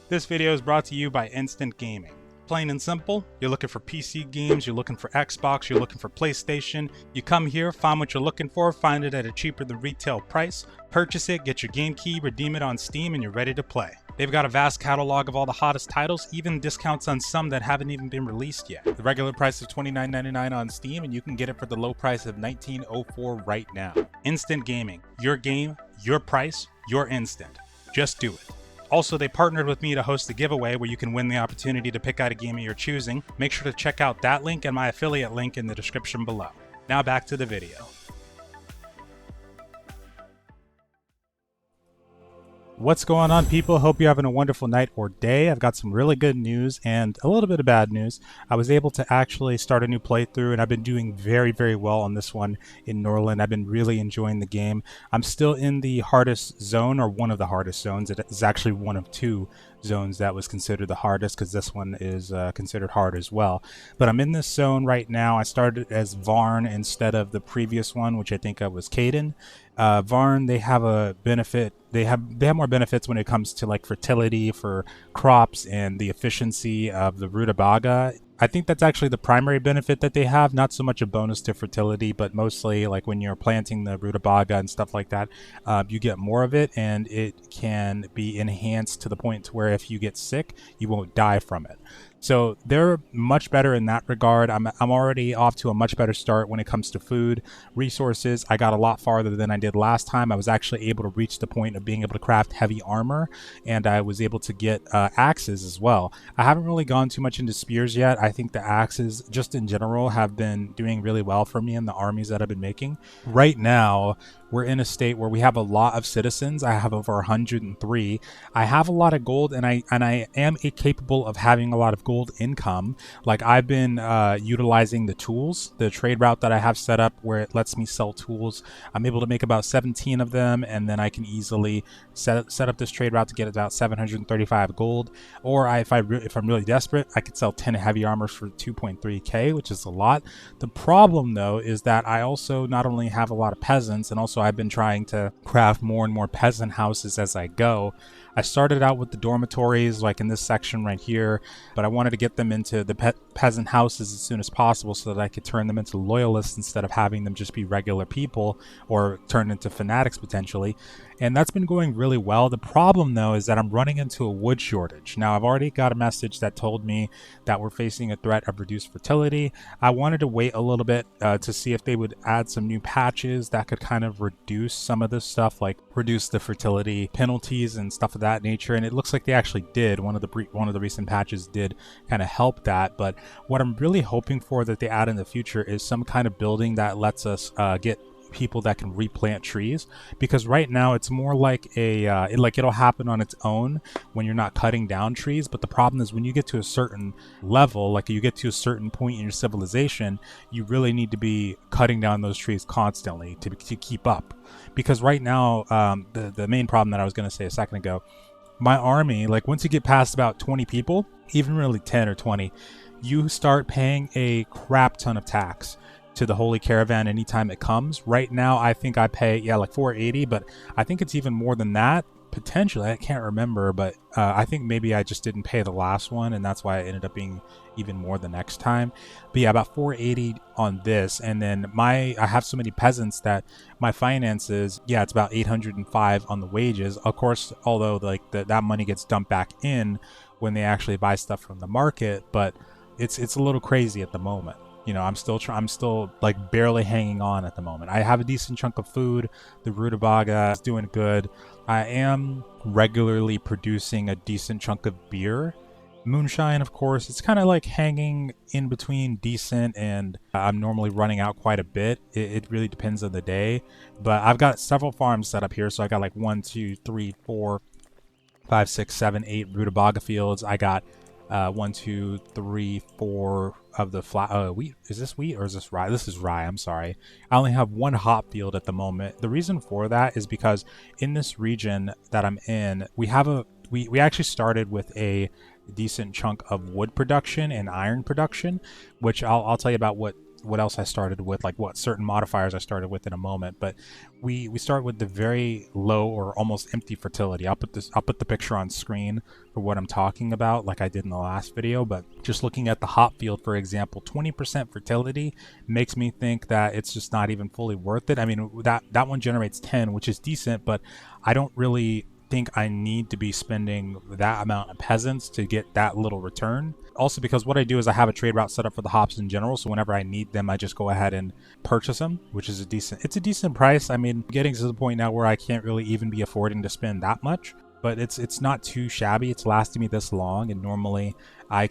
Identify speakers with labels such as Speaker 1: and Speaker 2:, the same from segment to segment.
Speaker 1: This video is brought to you by Instant Gaming. Plain and simple, you're looking for PC games, you're looking for Xbox, you're looking for PlayStation. You come here, find what you're looking for, find it at a cheaper than retail price, purchase it, get your game key, redeem it on Steam, and you're ready to play. They've got a vast catalog of all the hottest titles, even discounts on some that haven't even been released yet. The regular price is $29.99 on Steam, and you can get it for the low price of $19.04 right now. Instant Gaming, your game, your price, your instant. Just do it. Also, they partnered with me to host a giveaway where you can win the opportunity to pick out a game of your choosing. Make sure to check out that link and my affiliate link in the description below. Now back to the video. What's going on, people? Hope you're having a wonderful night or day. I've got some really good news and a little bit of bad news. I was able to actually start a new playthrough, and I've been doing very, very well on this one in Norland. I've been really enjoying the game. I'm still in the hardest zone, or one of the hardest zones. It is actually one of two zones that was considered the hardest, because this one is considered hard as well. But I'm in this zone right now. I started as Varn instead of the previous one, which I think I was Caden. Varn, they have a benefit. They have more benefits when it comes to like fertility for crops and the efficiency of the rutabaga. I think that's actually the primary benefit that they have, not so much a bonus to fertility, but mostly like when you're planting the rutabaga and stuff like that, you get more of it, and it can be enhanced to the point to where if you get sick, you won't die from it. So they're much better in that regard. I'm already off to a much better start when it comes to food, resources. I got a lot farther than I did last time. I was actually able to reach the point of being able to craft heavy armor, and I was able to get axes as well. I haven't really gone too much into spears yet. I think the axes, just in general, have been doing really well for me in the armies that I've been making. Right now, we're in a state where we have a lot of citizens. I have over 103. I have a lot of gold, and I am capable of having a lot of gold income. Like, I've been utilizing the tools, the trade route that I have set up where it lets me sell tools. I'm able to make about 17 of them, and then I can easily set up this trade route to get about 735 gold. Or if I'm really desperate, I could sell 10 heavy armors for 2.3k, which is a lot. The problem though is that I also not only have a lot of peasants, and also I've been trying to craft more and more peasant houses as I go. I started out with the dormitories, like in this section right here, but I wanted to get them into the peasant houses as soon as possible so that I could turn them into loyalists instead of having them just be regular people or turn into fanatics potentially. And that's been going really well. The problem though is that I'm running into a wood shortage. Now, I've already got a message that told me that we're facing a threat of reduced fertility. I wanted to wait a little bit to see if they would add some new patches that could kind of reduce some of this stuff, like reduce the fertility penalties and stuff of that nature. And it looks like they actually did. One of the recent patches did kind of help that. But what I'm really hoping for that they add in the future is some kind of building that lets us get people that can replant trees, because right now it's more like it'll happen on its own when you're not cutting down trees. But the problem is when you get to a certain level, like you get to a certain point in your civilization, you really need to be cutting down those trees constantly to keep up. Because right now, the main problem that I was going to say a second ago, my army, like once you get past about 20 people, even really 10 or 20, you start paying a crap ton of tax to the Holy Caravan anytime it comes. Right now, I think I pay, like 480, but I think it's even more than that. Potentially, I can't remember, but I think maybe I just didn't pay the last one, and that's why it ended up being even more the next time. But yeah, about 480 on this, and then I have so many peasants that my finances, it's about 805 on the wages. Of course, although like that money gets dumped back in when they actually buy stuff from the market, but it's a little crazy at the moment. You know, I'm still like barely hanging on at the moment. I have a decent chunk of food. The rutabaga is doing good. I am regularly producing a decent chunk of beer. Moonshine, of course, it's kind of like hanging in between decent and I'm normally running out quite a bit. It really depends on the day. But I've got several farms set up here. So I got like 1, 2, 3, 4, 5, 6, 7, 8 rutabaga fields. I got 1, 2, 3, 4 of the wheat. Is this wheat or is this rye? This is rye, I'm sorry. I only have 1 hop field at the moment. The reason for that is because in this region that I'm in, we actually started with a decent chunk of wood production and iron production, which I'll tell you about what what else I started with, like what certain modifiers I started with in a moment. But we start with the very low or almost empty fertility. I'll put the picture on screen for what I'm talking about, like I did in the last video. But just looking at the hop field, for example, 20% fertility makes me think that it's just not even fully worth it. I mean, that one generates 10, which is decent, but I don't really think I need to be spending that amount of peasants to get that little return. Also, because what I do is I have a trade route set up for the hops in general, so whenever I need them, I just go ahead and purchase them, which is it's a decent price. I mean, getting to the point now where I can't really even be affording to spend that much, but it's not too shabby. It's lasting me this long, and normally I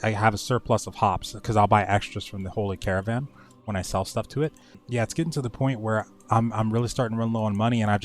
Speaker 1: have a surplus of hops because I'll buy extras from the Holy Caravan when I sell stuff to it. Yeah, it's getting to the point where I'm really starting to run low on money, and I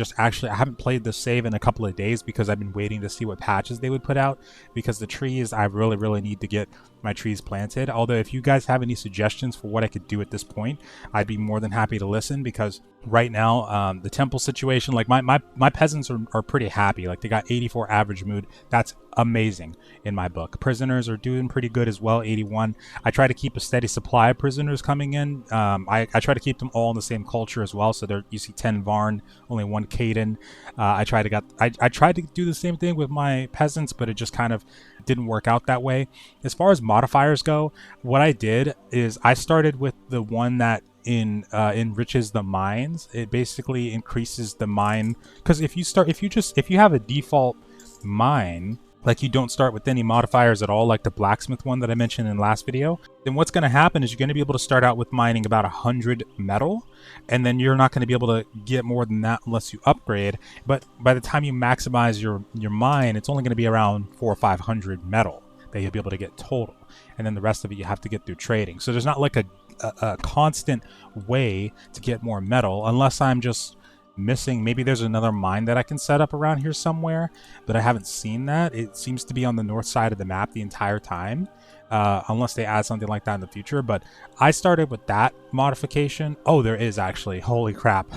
Speaker 1: haven't played this save in a couple of days because I've been waiting to see what patches they would put out, because the trees, I really need to get my trees planted. Although if you guys have any suggestions for what I could do at this point, I'd be more than happy to listen, because right now the temple situation, like my peasants are pretty happy. Like they got 84 average mood. That's amazing in my book. Prisoners are doing pretty good as well, 81. I try to keep a steady supply of prisoners coming in. I try to keep them all in the same culture as well. So there you see 10 Varn, only 1 Caden. I tried to do the same thing with my peasants, but it just kind of didn't work out that way. As far as modifiers go, what I did is I started with the one that enriches the mines. It basically increases the mine, because if you have a default mine, like you don't start with any modifiers at all, like the blacksmith one that I mentioned in the last video, then what's going to happen is you're going to be able to start out with mining about 100 metal, and then you're not going to be able to get more than that unless you upgrade. But by the time you maximize your mine, it's only going to be around 400 or 500 metal that you'll be able to get total, and then the rest of it you have to get through trading. So there's not like a constant way to get more metal, unless I'm just missing. Maybe there's another mine that I can set up around here somewhere, but I haven't seen that. It seems to be on the north side of the map the entire time, unless they add something like that in the future. But I started with that modification. Oh, there is actually. Holy crap.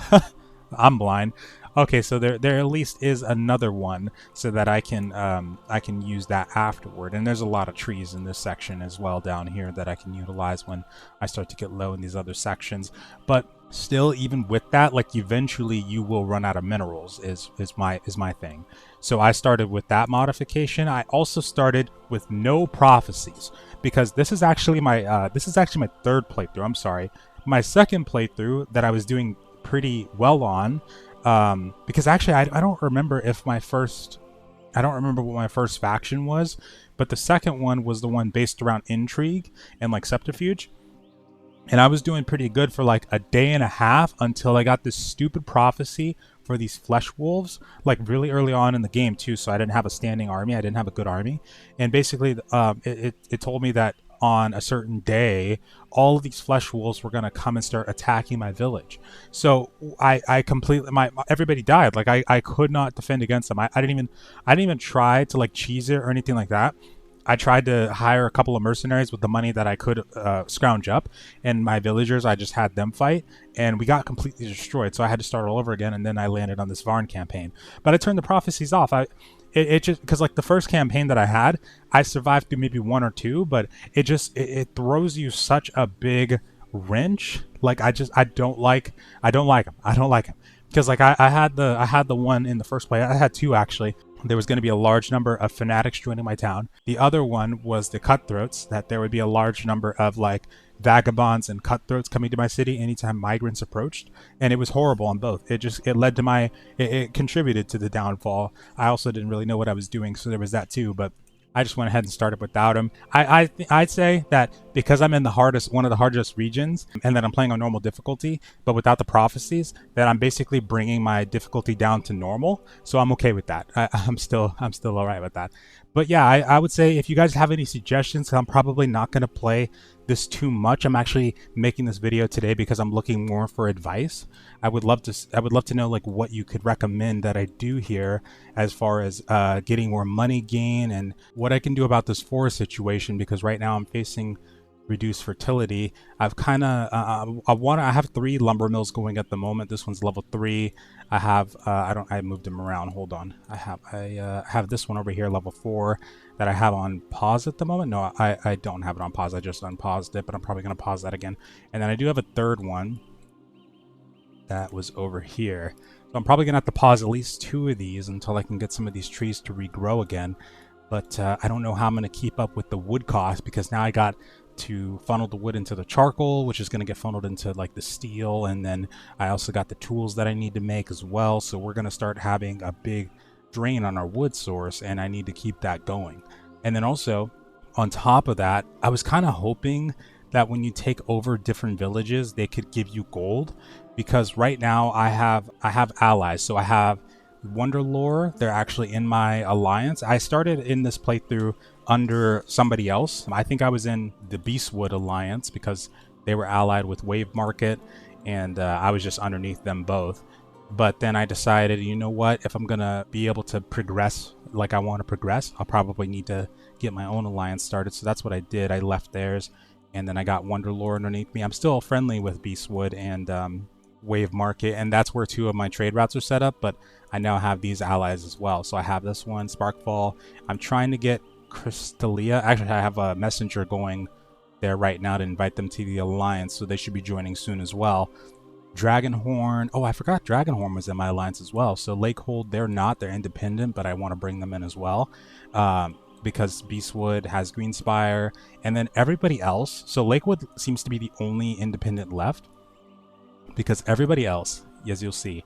Speaker 1: I'm blind. Okay, so there at least is another one, so that I can use that afterward. And there's a lot of trees in this section as well down here that I can utilize when I start to get low in these other sections. But still, even with that, like eventually you will run out of minerals is my thing. So I started with that modification. I also started with no prophecies, because this is actually my third playthrough. I'm sorry, my second playthrough that I was doing pretty well on. Because actually I don't remember what my first faction was, but the second one was the one based around intrigue and like subterfuge. And I was doing pretty good for like a day and a half until I got this stupid prophecy for these flesh wolves, like really early on in the game too. So I didn't have a standing army. I didn't have a good army. And basically it told me that on a certain day, all of these flesh wolves were going to come and start attacking my village. So I completely, everybody died. Like I could not defend against them. I didn't even try to like cheese it or anything like that. I tried to hire a couple of mercenaries with the money that I could scrounge up, and my villagers, I just had them fight, and we got completely destroyed. So I had to start all over again, and then I landed on this Varn campaign. But I turned the prophecies off. It just, because like the first campaign that I had, I survived through maybe 1 or 2, but it throws you such a big wrench. Like I don't like them because like I had the one in the first play. I had 2 actually. There was going to be a large number of fanatics joining my town. The other one was the cutthroats, that there would be a large number of like vagabonds and cutthroats coming to my city anytime migrants approached, and it was horrible on both. It led to it contributed to the downfall. I also didn't really know what I was doing, so there was that too, but I just went ahead and started without him. I'd say that because I'm in one of the hardest regions, and that I'm playing on normal difficulty, but without the prophecies, that I'm basically bringing my difficulty down to normal. So I'm okay with that. I'm still all right with that. But yeah, I would say if you guys have any suggestions, I'm probably not going to play this too much. I'm actually making this video today because I'm looking more for advice. I would love to know like what you could recommend that I do here as far as getting more money gain, and what I can do about this forest situation, because right now I'm facing reduce fertility. I've kind of I have 3 lumber mills going at the moment. This one's level 3. I have I moved them around. Hold on. I have this one over here, level 4, that I have on pause at the moment. No, I don't have it on pause. I just unpaused it, but I'm probably gonna pause that again. And then I do have a third one that was over here. So I'm probably gonna have to pause at least 2 of these until I can get some of these trees to regrow again. But I don't know how I'm gonna keep up with the wood cost, because now I got to funnel the wood into the charcoal, which is going to get funneled into like the steel, and then I also got the tools that I need to make as well. So we're going to start having a big drain on our wood source, and I need to keep that going. And then also on top of that, I was kind of hoping that when you take over different villages, they could give you gold, because right now I have allies. So I have Wonderlore, they're actually in my alliance. I started in this playthrough under somebody else. I think I was in the Beastwood alliance because they were allied with Wave Market, and I was just underneath them both. But then I decided, you know what, if I'm gonna be able to progress like I want to progress, I'll probably need to get my own alliance started. So that's what I did. I left theirs, and then I got Wonderlore underneath me. I'm still friendly with Beastwood and Wave Market, and that's where 2 of my trade routes are set up, but I now have these allies as well. So I have this one, Sparkfall. I'm trying to get Crystalia. Actually, I have a messenger going there right now to invite them to the alliance, so they should be joining soon as well. Dragonhorn. Oh, I forgot Dragonhorn was in my alliance as well. So Lakehold, they're not. They're independent, but I want to bring them in as well. Because Beastwood has Greenspire, and then everybody else. So Lakewood seems to be the only independent left, because everybody else, as you'll see,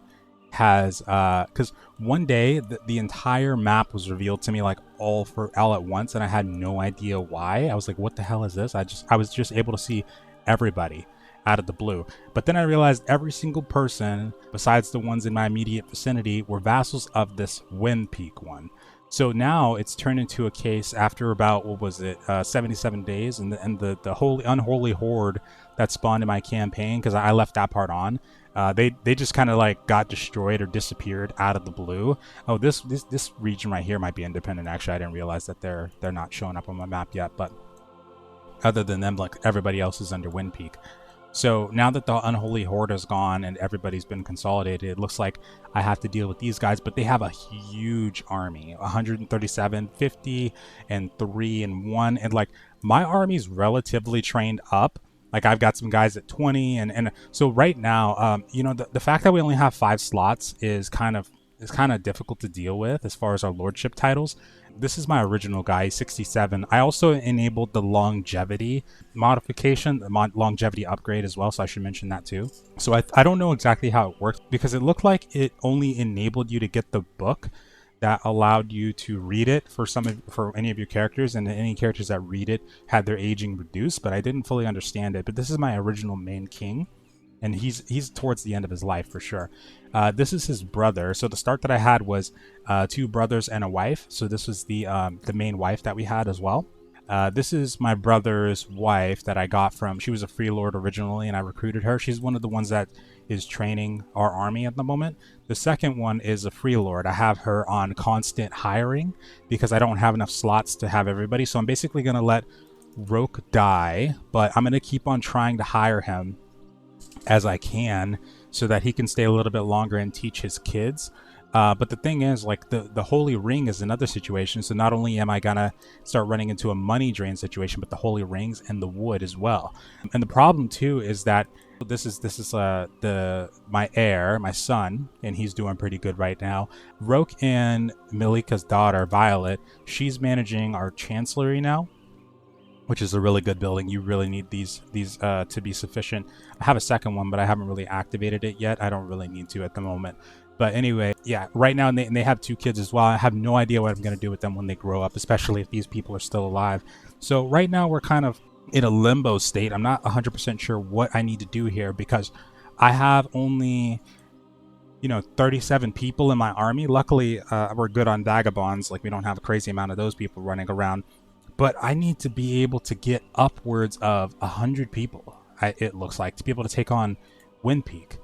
Speaker 1: has because one day the entire map was revealed to me like all at once, and I had no idea why. I was like, what the hell is this? I was just able to see everybody out of the blue. But then I realized every single person besides the ones in my immediate vicinity were vassals of this Wind Peak one. So now it's turned into a case after about, what was it, 77 days, and the holy unholy horde that spawned in my campaign, because I left that part on. They just kind of like got destroyed or disappeared out of the blue. Oh, this region right here might be independent. Actually, I didn't realize that they're not showing up on my map yet. But other than them, like everybody else is under Wind Peak. So now that the unholy horde is gone and everybody's been consolidated, it looks like I have to deal with these guys. But they have a huge army, 137, 50, and 3 and 1, and like my army's relatively trained up. Like I've got some guys at 20, and so right now, you know, the fact that we only have 5 slots is kind of difficult to deal with as far as our lordship titles. This is my original guy, 67. I also enabled the longevity modification, the longevity upgrade as well, so I should mention that too. So I don't know exactly how it works, because it looked like it only enabled you to get the book that allowed you to read it for any of your characters, and any characters that read it had their aging reduced, but I didn't fully understand it. But this is my original main king, and he's towards the end of his life for sure. This is his brother. So the start that I had was 2 brothers and a wife. So this was the main wife that we had as well. This is my brother's wife that I got from, she was a free lord originally, and I recruited her. She's one of the ones that is training our army at the moment. The second one is a free lord. I have her on constant hiring because I don't have enough slots to have everybody. So I'm basically going to let Roke die, but I'm going to keep on trying to hire him as I can so that he can stay a little bit longer and teach his kids. But the thing is, like, the Holy Ring is another situation. So not only am I gonna start running into a money drain situation, but the Holy Rings and the wood as well. And the problem too is that this is my heir, my son, and he's doing pretty good right now. Roke and Milika's daughter, Violet, she's managing our chancellery now, which is a really good building. You really need these to be sufficient. I have a second one, but I haven't really activated it yet. I don't really need to at the moment. But anyway, yeah, right now, and they have 2 kids as well. I have no idea what I'm going to do with them when they grow up, especially if these people are still alive. So right now, we're kind of in a limbo state. I'm not 100% sure what I need to do here, because I have only, 37 people in my army. Luckily, we're good on vagabonds. Like, we don't have a crazy amount of those people running around. But I need to be able to get upwards of 100 people, it looks like, to be able to take on Wind Peak.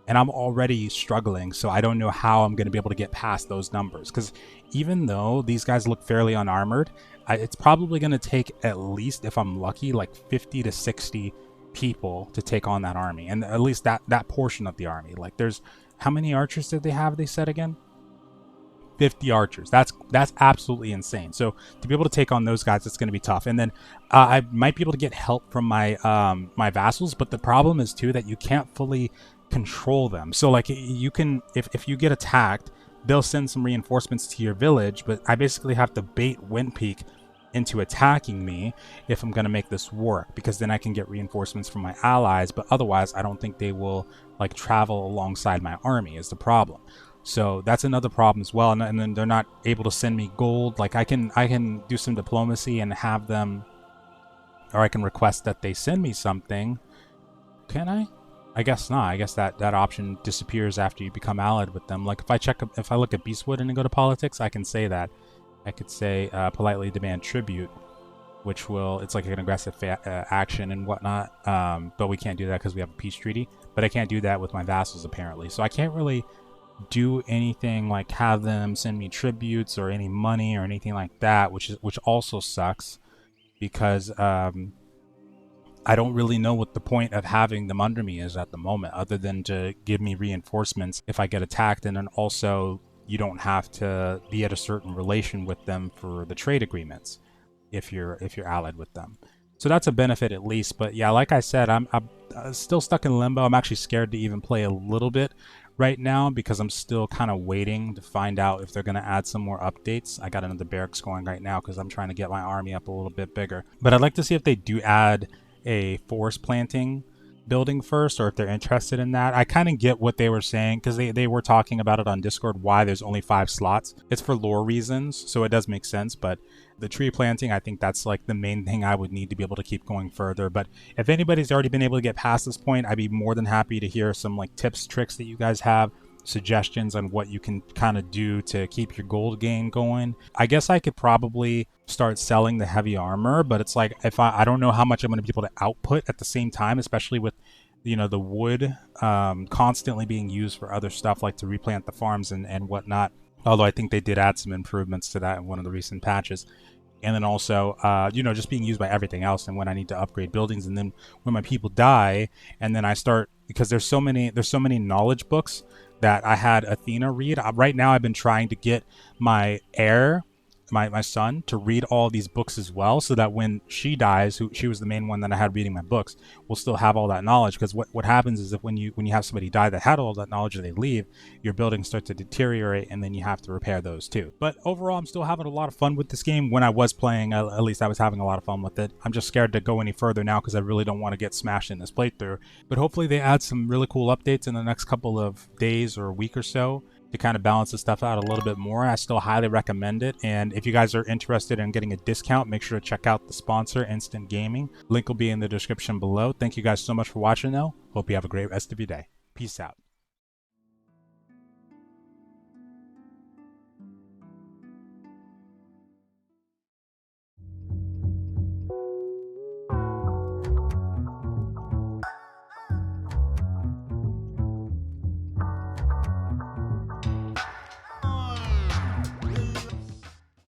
Speaker 1: and I'm already struggling, so I don't know how I'm going to be able to get past those numbers. Because even though these guys look fairly unarmored, it's probably going to take at least, if I'm lucky, like 50 to 60 people to take on that army, and at least that portion of the army. Like, there's how many archers did they have? They said again, 50 archers. That's absolutely insane. So to be able to take on those guys, it's going to be tough. And then I might be able to get help from my my vassals, but the problem is too that you can't fully control them. So like you can, if you get attacked, they'll send some reinforcements to your village, but I basically have to bait Windpeak into attacking me if I'm going to make this work, because then I can get reinforcements from my allies, but otherwise I don't think they will like travel alongside my army is the problem. So that's another problem as well. And then they're not able to send me gold. Like I can do some diplomacy and have them, or I can request that they send me something. Can I? I guess not. I guess that option disappears after you become allied with them. Like if I look at Beastwood and go to politics, I can say that. I could say politely demand tribute, which will, it's like an aggressive action and whatnot. But we can't do that because we have a peace treaty. But I can't do that with my vassals apparently. So I can't really do anything like have them send me tributes or any money or anything like that, which also sucks, because I don't really know what the point of having them under me is at the moment, other than to give me reinforcements if I get attacked, and then also you don't have to be at a certain relation with them for the trade agreements if you're allied with them. So that's a benefit at least. But yeah, like I said, I'm still stuck in limbo. I'm actually scared to even play a little bit right now because I'm still kind of waiting to find out if they're going to add some more updates. I got another barracks going right now because I'm trying to get my army up a little bit bigger. But I'd like to see if they do add a forest planting building first, or if they're interested in that. I kind of get what they were saying, because they were talking about it on Discord, why there's only 5 slots. It's for lore reasons, so it does make sense. But the tree planting, I think that's like the main thing I would need to be able to keep going further. But if anybody's already been able to get past this point, I'd be more than happy to hear some like tips, tricks that you guys have, suggestions on what you can kind of do to keep your gold gain going. I guess I could probably start selling the heavy armor, but it's like, if I don't know how much I'm going to be able to output at the same time, especially with, you know, the wood constantly being used for other stuff like to replant the farms and whatnot. Although I think they did add some improvements to that in one of the recent patches. And then also, you know, just being used by everything else, and when I need to upgrade buildings, and then when my people die, and then I start, because there's so many knowledge books that I had Athena read. Right now I've been trying to get my heir, my son, to read all these books as well, so that when she dies, she was the main one that I had reading my books, we'll still have all that knowledge. Because what happens is, if when you have somebody die that had all that knowledge and they leave, your buildings start to deteriorate, and then you have to repair those too. But overall, I'm still having a lot of fun with this game. When I was playing, at least I was having a lot of fun with it. I'm just scared to go any further now because I really don't want to get smashed in this playthrough. But hopefully they add some really cool updates in the next couple of days or a week or so to kind of balance the stuff out a little bit more. I still highly recommend it. And if you guys are interested in getting a discount, make sure to check out the sponsor, Instant Gaming. Link will be in the description below. Thank you guys so much for watching though. Hope you have a great rest of your day. Peace out.